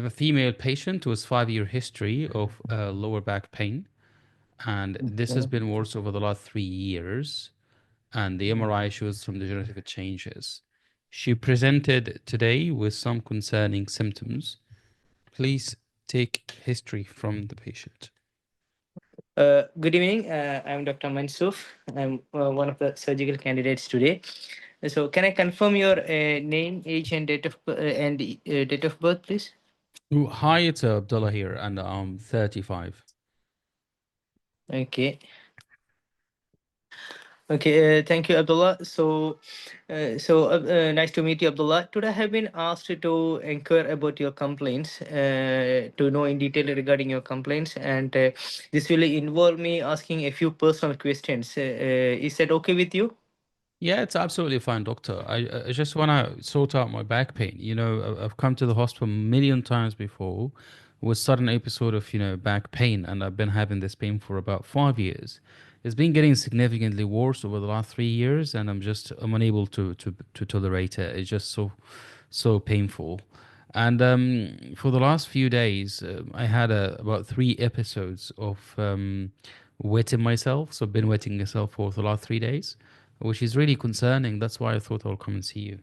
have a female patient with 5 year history of lower back pain, and this has Okay. been worse over the last 3 years. And the MRI shows some degenerative changes. She presented today with some concerning symptoms. Please take history from the patient. Good evening. I'm Dr. Mansuf. I'm one of the surgical candidates today. So, can I confirm your name, age, and date of birth, please? Oh, hi, it's Abdullah here, and I'm 35. Okay. Okay. Thank you, Abdullah. Nice to meet you, Abdullah. Today, I have been asked to inquire about your complaints, to know in detail regarding your complaints, and this will involve me asking a few personal questions. Is that okay with you? Yeah, it's absolutely fine, doctor. I just want to sort out my back pain. I've come to the hospital a million times before with sudden episode of, back pain, and I've been having this pain for about 5 years. It's been getting significantly worse over the last 3 years, and I'm unable to tolerate it. It's just so painful. And for the last few days, I had about 3 episodes of wetting myself. So I've been wetting myself for the last 3 days, which is really concerning. That's why I thought I'll come and see you.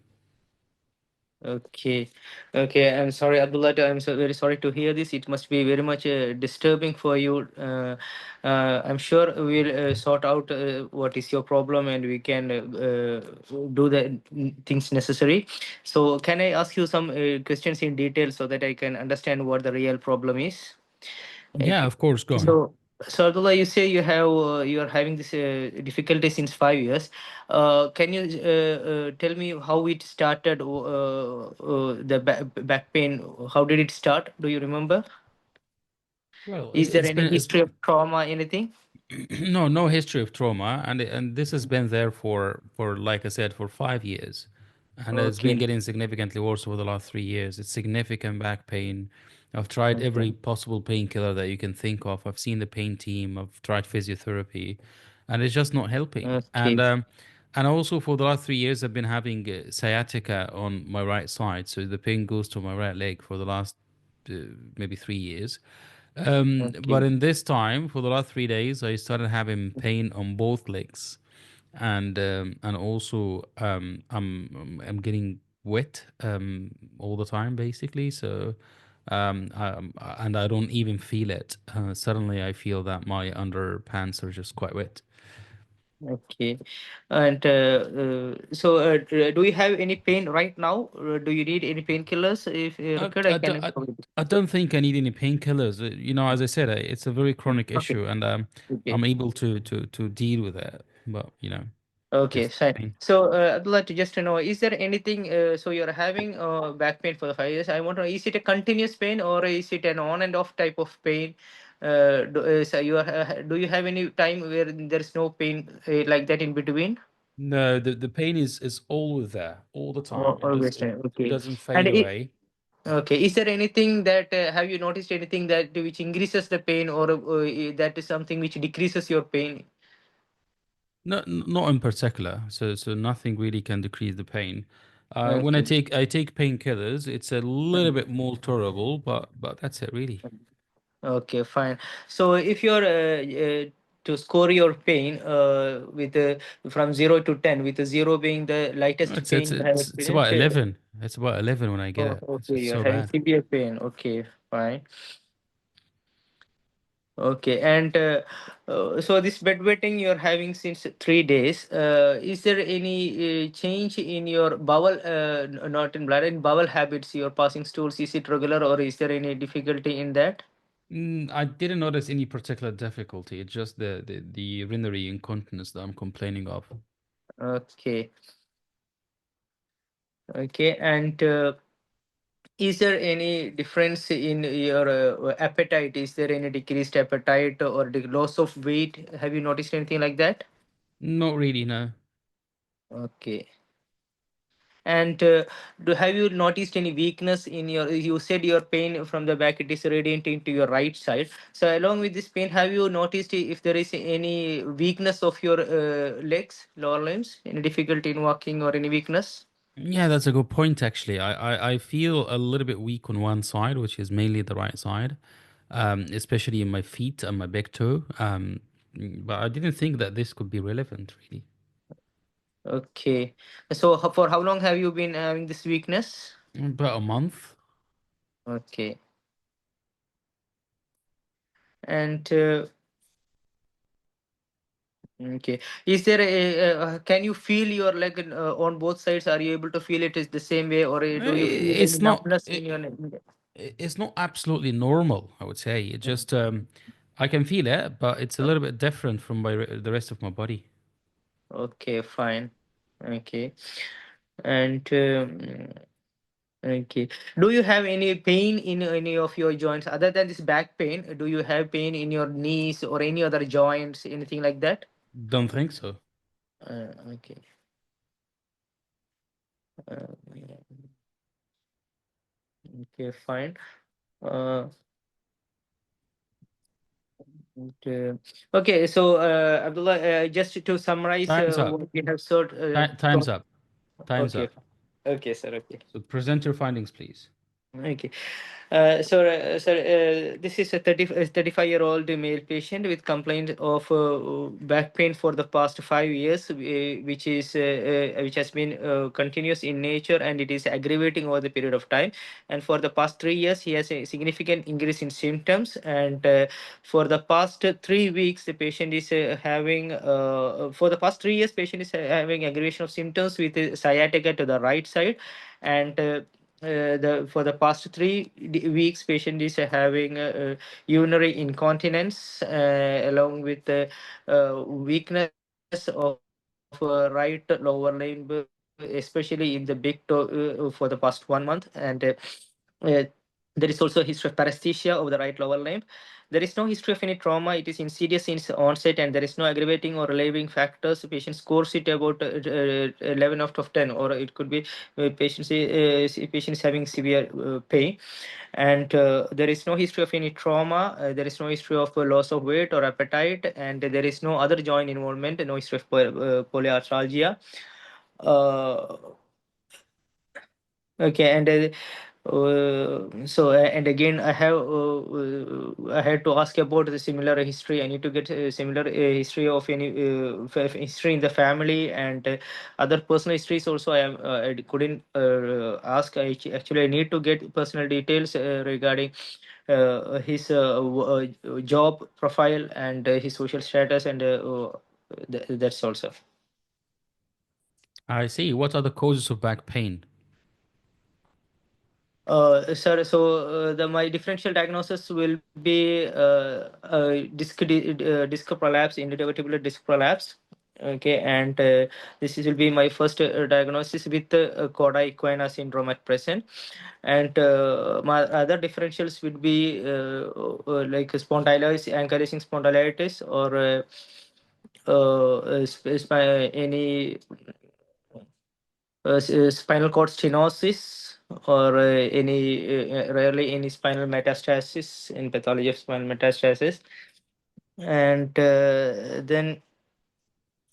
Okay, okay. I'm sorry, Abdullah. I'm so very sorry to hear this. It must be very much disturbing for you. I'm sure we'll sort out what is your problem, and we can do the things necessary. So, can I ask you some questions in detail so that I can understand what the real problem is? Yeah, Okay. of course. Go on. So, Abdullah, you say you are having this difficulty since 5 years. Can you tell me how it started? The back pain. How did it start? Do you remember? Well, Is there it's any been it's history of trauma? Anything? no history of trauma, and this has been there for like I said for 5 years, and it's been Okay. getting significantly worse over the last 3 years. It's significant back pain. I've tried Okay. every possible painkiller that you can think of. I've seen the pain team. I've tried physiotherapy, and it's just not helping. And Okay. also for the last 3 years, I've been having sciatica on my right side, so the pain goes to my right leg for the last uh, maybe 3 years. But Okay. in this time, for the last 3 days, I started having pain on both legs, and also I'm getting wet all the time, basically. So, and I don't even feel it. Suddenly, I feel that my underpants are just quite wet. Okay. And do you have any pain right now? Do you need any painkillers? If I, required, I I, don't, can I, provide I it. don't think I need any painkillers. As I said, it's a very chronic Okay. issue, and Okay. I'm able to deal with it. But Okay, just fine. pain. So, I'd like to just to know, is there anything, so you're having back pain for the 5 years. I want to know, is it a continuous pain or is it an on and off type of pain? Do you have any time where there's no pain like that in between? No, the pain is always there, all the time. It does Always it, time. it Okay. doesn't And fade away. okay, is there anything that, have you noticed anything that which increases the pain, or that is something which decreases your pain? No, not in particular. So nothing really can decrease the pain. When Okay. I take painkillers, it's a little bit more tolerable, but that's it really. Okay, fine. So if you're to score your pain with from 0 to 10, with a 0 being the lightest It's it's pain you have it's it's about experienced. 11. It's about 11 when I get Oh, it. It's okay, just you're so having bad. severe pain. Okay, fine. Okay, and so this bedwetting you're having since 3 days. Is there any change in your bowel, not in bladder, in bowel habits? Your passing stools, is it regular, or is there any difficulty in that? I didn't notice any particular difficulty. It's just the urinary incontinence that I'm complaining of. Okay, okay, and. Is there any difference in your appetite? Is there any decreased appetite or the loss of weight? Have you noticed anything like that? Not really, no. Okay. And have you noticed any weakness in your? You said your pain from the back it is radiant into your right side. So along with this pain, have you noticed if there is any weakness of your legs, lower limbs, any difficulty in walking or any weakness? Yeah, that's a good point, actually. I feel a little bit weak on one side, which is mainly the right side, especially in my feet and my big toe. But I didn't think that this could be relevant, really. Okay. So for how long have you been having this weakness? About a month. Okay. And okay, is there can you feel your leg on both sides? Are you able to feel it is the same way, or do you feel any It's not. numbness in your neck? It's not absolutely normal, I would say. It just I can feel it, but it's a little bit different from the rest of my body. Okay, fine. Okay. And okay, do you have any pain in any of your joints other than this back pain? Do you have pain in your knees or any other joints, anything like that? Don't think so. Okay. Uh, okay, fine. Uh, okay. Okay, so Abdullah, just to summarize Time's up. what we have sort. Time's up. Time's Okay. up. Okay, sir. Okay. So present your findings, please. Okay. This is a 35-year-old male patient with complaint of back pain for the past 5 years, which has been continuous in nature, and it is aggravating over the period of time. And for the past 3 years, he has a significant increase in symptoms. And for the past 3 weeks, the patient is having for the past 3 years, patient is having aggravation of symptoms with sciatica to the right side, and the for the past weeks patient is having urinary incontinence along with weakness of right lower limb, especially in the big toe for the past 1 month. And uh, there is also a history of paresthesia of the right lower limb. There is no history of any trauma. It is insidious since onset, and there is no aggravating or relieving factors. The patient scores it about 11 out of 10, or it could be patient is having severe pain. And there is no history of any trauma. There is no history of loss of weight or appetite, and there is no other joint involvement. No history of polyarthralgia. Uh, Okay, and and again, I had to ask about the similar history. I need to get a similar history of any history in the family, and other personal histories also. I couldn't ask. Actually, I need to get personal details regarding his job profile and his social status, and that's also. I see. What are the causes of back pain? Sir, so the my differential diagnosis will be disc prolapse, intervertebral disc prolapse. Okay, and will be my first diagnosis with Cauda Equina Syndrome at present. And my other differentials would be like spondylitis, ankylosing spondylitis, or any spinal cord stenosis, or rarely any spinal metastasis in pathology of spinal metastasis. And then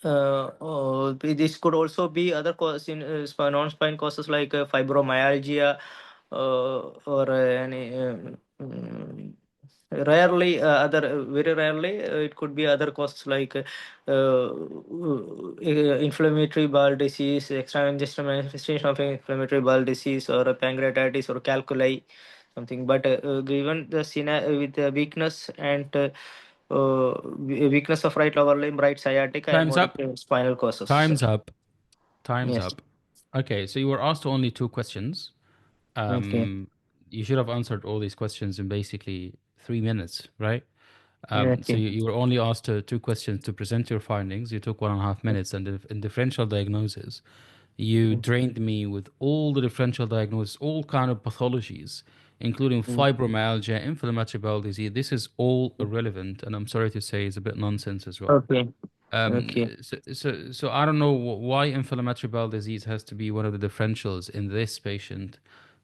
this could also be other causes in non-spine causes like fibromyalgia, or any rarely other very rarely it could be other causes like inflammatory bowel disease, extraintestinal manifestation of inflammatory bowel disease, or a pancreatitis or calculi, something. But given the with the weakness and weakness of right lower limb, right sciatica, and Time's up. modified spinal causes, sir. Time's up. Time's Yes. up. Okay, so you were asked only two questions. Okay. Um, you should have answered all these questions in basically 3 minutes, right? So Okay. you were only asked two questions to present your findings. You took 1.5 minutes, and in differential diagnosis, you drained me with all the differential diagnosis, all kind of pathologies, including fibromyalgia, inflammatory bowel disease. This is all irrelevant, and I'm sorry to say, it's a bit nonsense as well. Okay. Okay. So I don't know why inflammatory bowel disease has to be one of the differentials in this patient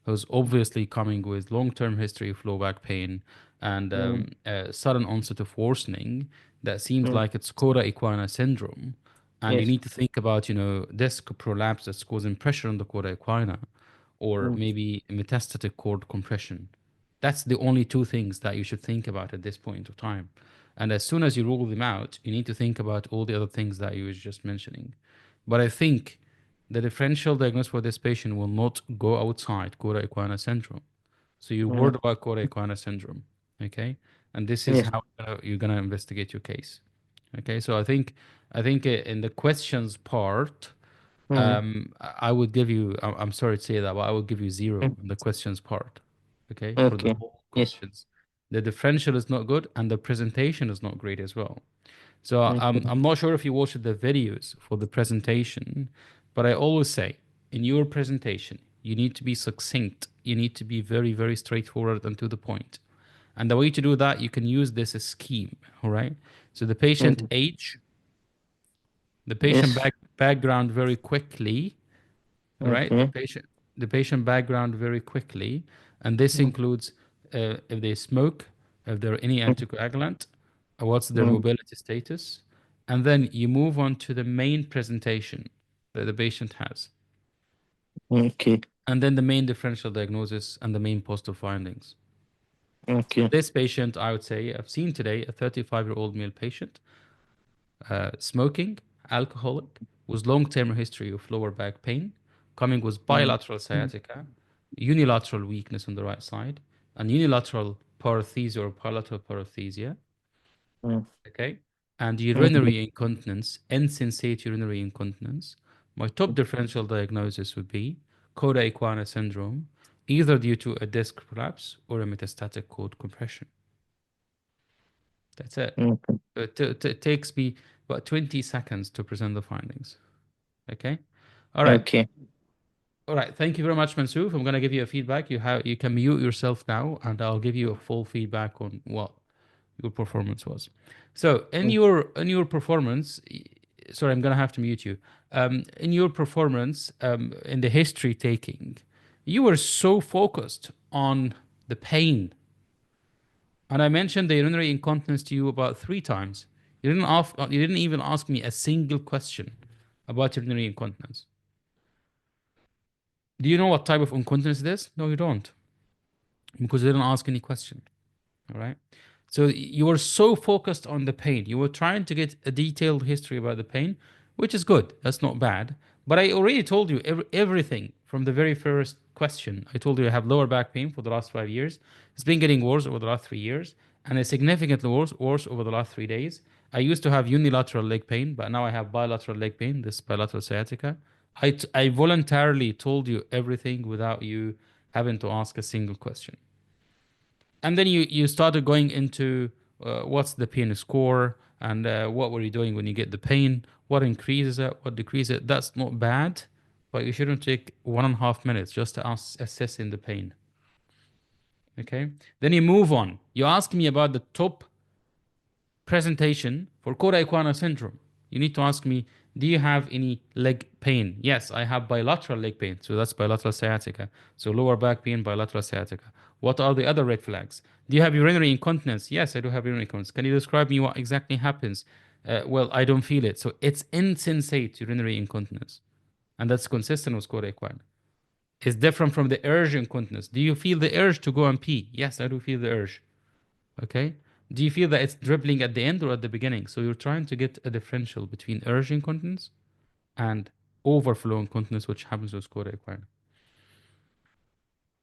who's obviously coming with long-term history of low back pain and Mm, sudden onset of worsening that seems mm, like it's Cauda Equina Syndrome. And you Yes. need to think about, disc prolapse that's causing pressure on the Cauda equina, or Mm, maybe metastatic cord compression. That's the only two things that you should think about at this point of time. And as soon as you rule them out, you need to think about all the other things that you was just mentioning. But I think the differential diagnosis for this patient will not go outside Cauda equina syndrome. So you're mm, worried about Cauda equina syndrome, okay? And this is yes. how you're gonna investigate your case, okay? So I think in the questions part, Mm, I would give you. I'm sorry to say that, but I would give you zero mm, in the questions part, okay? For the okay. whole Yes. questions, the differential is not good, and the presentation is not great as well. So Okay. I'm not sure if you watched the videos for the presentation, but I always say in your presentation, you need to be succinct. You need to be very, very straightforward and to the point. And the way to do that, you can use this scheme, all right? So Mm, the patient yes. background very quickly, all right? Okay. The patient background very quickly, and this Mm, includes if they smoke, if there are any mm, anticoagulant, what's their mm, mobility status, and then you move on to the main presentation that the patient has, okay. and then the main differential diagnosis and the main positive findings. Okay. This patient, I would say, I've seen today a 35-year-old male patient, smoking, alcoholic, with long-term history of lower back pain, coming with Mm, bilateral sciatica, unilateral weakness on the right side, and unilateral paresthesia or bilateral paresthesia, mm, okay, and mm, urinary incontinence, insensate urinary incontinence. My top differential diagnosis would be Cauda equina syndrome, either due to a disc prolapse or a metastatic cord compression. That's it. mm, It takes me about 20 seconds to present the findings. Okay. All right. okay. All right. Thank you very much, Mansouf. I'm gonna give you a feedback. You can mute yourself now, and I'll give you a full feedback on what your performance was. So Mm, in your performance, sorry, I'm gonna have to mute you. In your performance, in the history taking, you were so focused on the pain, and I mentioned the urinary incontinence to you about three times. You didn't even ask me a single question about urinary incontinence. Do you know what type of incontinence it is? No, you don't, because you didn't ask any question. All right. So you were so focused on the pain. You were trying to get a detailed history about the pain, which is good. That's not bad. But I already told you everything from the very first question. I told you I have lower back pain for the last 5 years. It's been getting worse over the last 3 years, and it's significantly worse over the last 3 days. I used to have unilateral leg pain, but now I have bilateral leg pain, this bilateral sciatica. I voluntarily told you everything without you having to ask a single question. And then you started going into what's the pain score, and what were you doing when you get the pain, what increases it, what decreases it. That's not bad, but you shouldn't take 1.5 minutes just to assessing the pain. Okay, then you move on. You ask me about the top presentation for Cauda equina syndrome. You need to ask me, do you have any leg pain? Yes, I have bilateral leg pain. So that's bilateral sciatica. So lower back pain, bilateral sciatica. What are the other red flags? Do you have urinary incontinence? Yes, I do have urinary incontinence. Can you describe me what exactly happens? Well, I don't feel it. So it's insensate urinary incontinence. And that's consistent with Cauda equina. It's different from the urge incontinence. Do you feel the urge to go and pee? Yes, I do feel the urge. Okay. Do you feel that it's dribbling at the end or at the beginning? So you're trying to get a differential between urge incontinence and overflow incontinence, which happens with Cauda equina.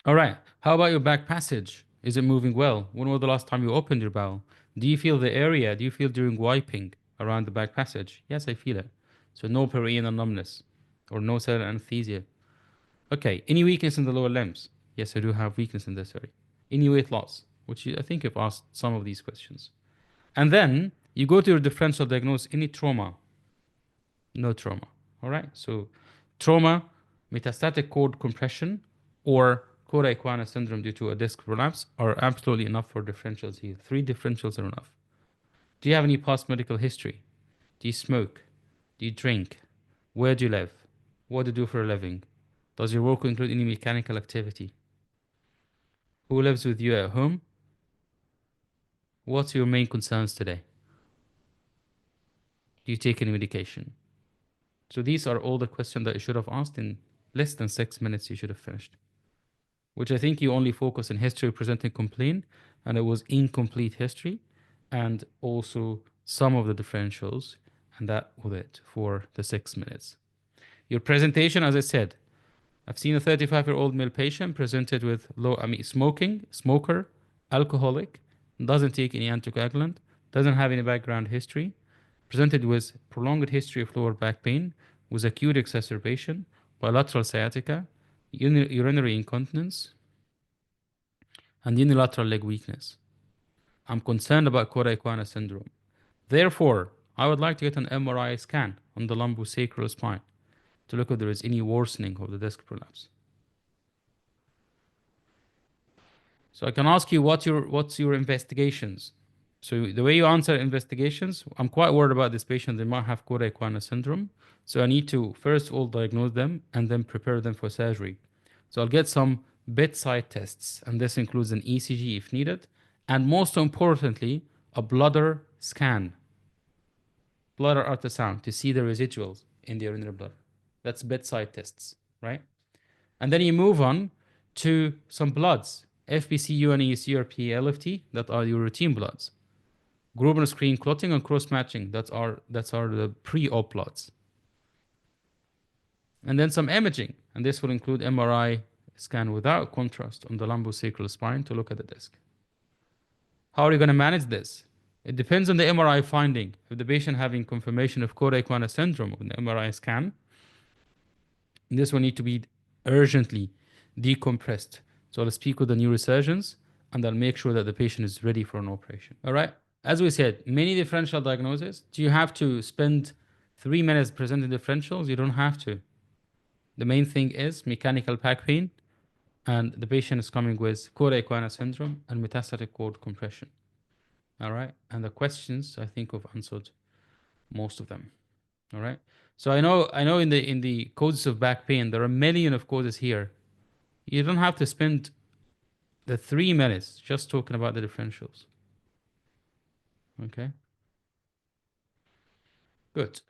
All right. How about your back passage? Is it moving well? When was the last time you opened your bowel? Do you feel the area? Do you feel during wiping around the back passage? Yes, I feel it. So no perianal numbness or no cellular anesthesia. Okay. Any weakness in the lower limbs? Yes, I do have weakness in this area. Any weight loss? Which I think you've asked some of these questions. And then you go to your differential diagnosis, any trauma, no trauma. All right. So trauma, metastatic cord compression, or Cauda equina syndrome due to a disc prolapse are absolutely enough for differentials here. Three differentials are enough. Do you have any past medical history? Do you smoke? Do you drink? Where do you live? What do you do for a living? Does your work include any mechanical activity? Who lives with you at home? What's your main concerns today? Do you take any medication? So these are all the questions that you should have asked in less than 6 minutes. You should have finished, which I think you only focus on history presenting complaint, and it was incomplete history, and also some of the differentials, and that was it for the 6 minutes. Your presentation, as I said, I've seen a 35-year-old male patient presented with smoker, alcoholic, doesn't take any anticoagulant, doesn't have any background history, presented with prolonged history of lower back pain, with acute exacerbation, bilateral sciatica, urinary incontinence, and unilateral leg weakness. I'm concerned about Cauda Equina Syndrome. Therefore, I would like to get an MRI scan on the lumbosacral spine to look if there is any worsening of the disc prolapse. So I can ask you what's your investigations. So the way you answer investigations, I'm quite worried about this patient. They might have Cauda Equina Syndrome. So I need to first of all diagnose them and then prepare them for surgery. So I'll get some bedside tests, and this includes an ECG if needed, and most importantly, a bladder scan, bladder ultrasound to see the residuals in the urinary bladder. That's bedside tests, right? And then you move on to some bloods, FBC, UNE, CRP, LFT, that are your routine bloods. Grobner screen clotting and cross matching, that's are the pre-op bloods. And then some imaging, and this will include MRI scan without contrast on the lumbosacral spine to look at the disc. How are you going to manage this? It depends on the MRI finding. If the patient having confirmation of Cauda Equina Syndrome on the MRI scan, this will need to be urgently decompressed. So I'll speak with the neurosurgeons and I'll make sure that the patient is ready for an operation. All right. As we said, many differential diagnoses. Do you have to spend 3 minutes presenting differentials? You don't have to. The main thing is mechanical back pain, and the patient is coming with Cauda Equina Syndrome and metastatic cord compression. All right. And the questions, I think I've answered most of them. All right. So I know in the causes of back pain, there are a million of causes here. You don't have to spend the 3 minutes just talking about the differentials. Okay. Good.